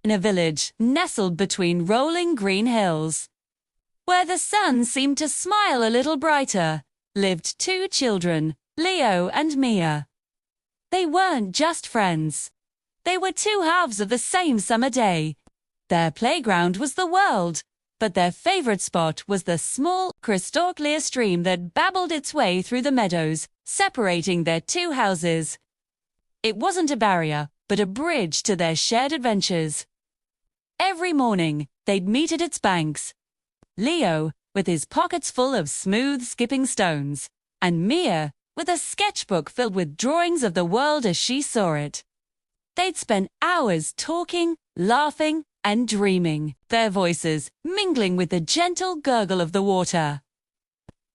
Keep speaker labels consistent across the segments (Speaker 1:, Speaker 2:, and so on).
Speaker 1: In a village nestled between rolling green hills, where the sun seemed to smile a little brighter, lived two children, Leo and Mia. They weren't just friends. They were two halves of the same summer day. Their playground was the world, but their favorite spot was the small, crystal clear stream that babbled its way through the meadows, separating their two houses. It wasn't a barrier, but a bridge to their shared adventures. Every morning, they'd meet at its banks. Leo, with his pockets full of smooth skipping stones, and Mia, with a sketchbook filled with drawings of the world as she saw it. They'd spend hours talking, laughing, and dreaming, their voices mingling with the gentle gurgle of the water.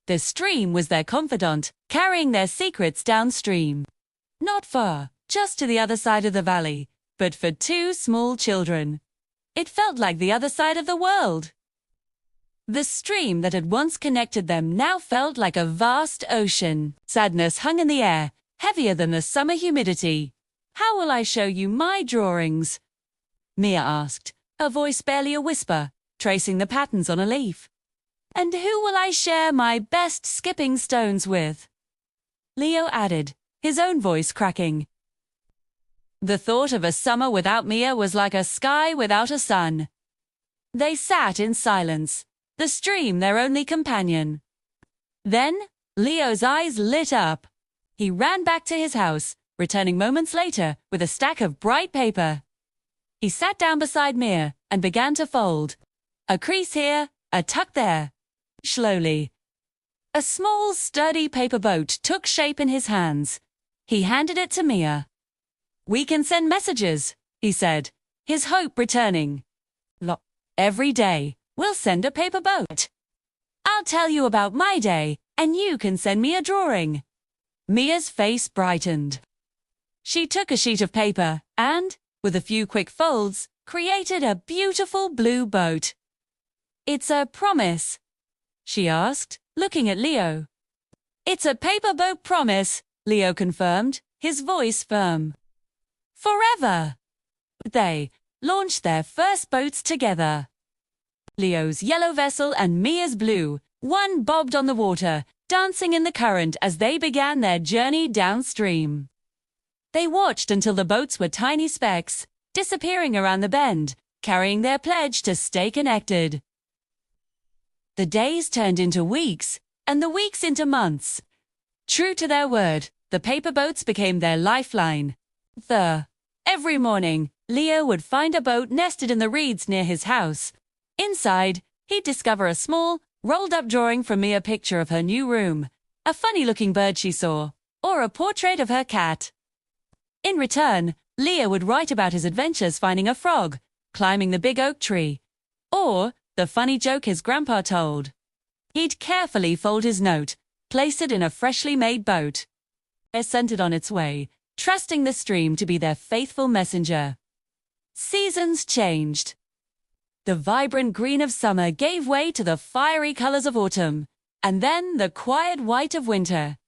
Speaker 1: The stream was their confidant, carrying their secrets downstream. Not far, just to the other side of the valley, but for two small children, it felt like the other side of the world. The stream that had once connected them now felt like a vast ocean. Sadness hung in the air, heavier than the summer humidity. "How will I show you my drawings?" Mia asked, her voice barely a whisper, tracing the patterns on a leaf. "And who will I share my best skipping stones with?" Leo added, his own voice cracking. The thought of a summer without Mia was like a sky without a sun. They sat in silence, the stream their only companion. Then, Leo's eyes lit up. He ran back to his house, returning moments later with a stack of bright paper. He sat down beside Mia and began to fold. A crease here, a tuck there. Slowly, a small, sturdy paper boat took shape in his hands. He handed it to Mia. "We can send messages," he said, his hope returning. "Every day, we'll send a paper boat. I'll tell you about my day, and you can send me a drawing." Mia's face brightened. She took a sheet of paper and, with a few quick folds, created a beautiful blue boat. "It's a promise?" she asked, looking at Leo. "It's a paper boat promise," Leo confirmed, his voice firm. "Forever!" They launched their first boats together. Leo's yellow vessel and Mia's blue, one bobbed on the water, dancing in the current as they began their journey downstream. They watched until the boats were tiny specks, disappearing around the bend, carrying their pledge to stay connected. The days turned into weeks, and the weeks into months. True to their word, the paper boats became their lifeline. Every morning, Leo would find a boat nested in the reeds near his house. Inside, he'd discover a small, rolled-up drawing from Mia picture of her new room, a funny-looking bird she saw, or a portrait of her cat. In return, Leo would write about his adventures finding a frog, climbing the big oak tree, or the funny joke his grandpa told. He'd carefully fold his note, place it in a freshly made boat. They sent it on its way, trusting the stream to be their faithful messenger. Seasons changed. The vibrant green of summer gave way to the fiery colors of autumn, and then the quiet white of winter.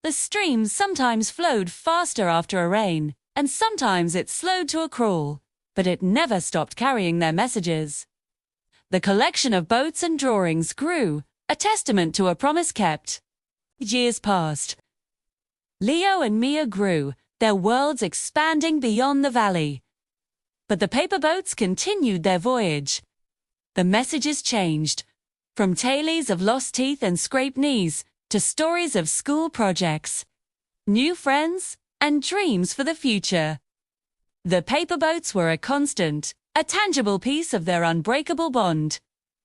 Speaker 1: The stream sometimes flowed faster after a rain, and sometimes it slowed to a crawl, but it never stopped carrying their messages. The collection of boats and drawings grew, a testament to a promise kept. Years passed. Leo and Mia grew, their worlds expanding beyond the valley. But the paper boats continued their voyage. The messages changed, from tales of lost teeth and scraped knees to stories of school projects, new friends, and dreams for the future. The paper boats were a constant, a tangible piece of their unbreakable bond,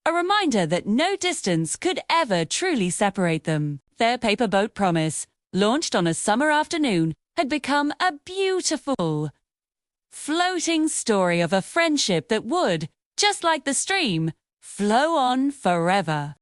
Speaker 1: a reminder that no distance could ever truly separate them. Their paper boat promise, launched on a summer afternoon, had become a beautiful, floating story of a friendship that would, just like the stream, flow on forever.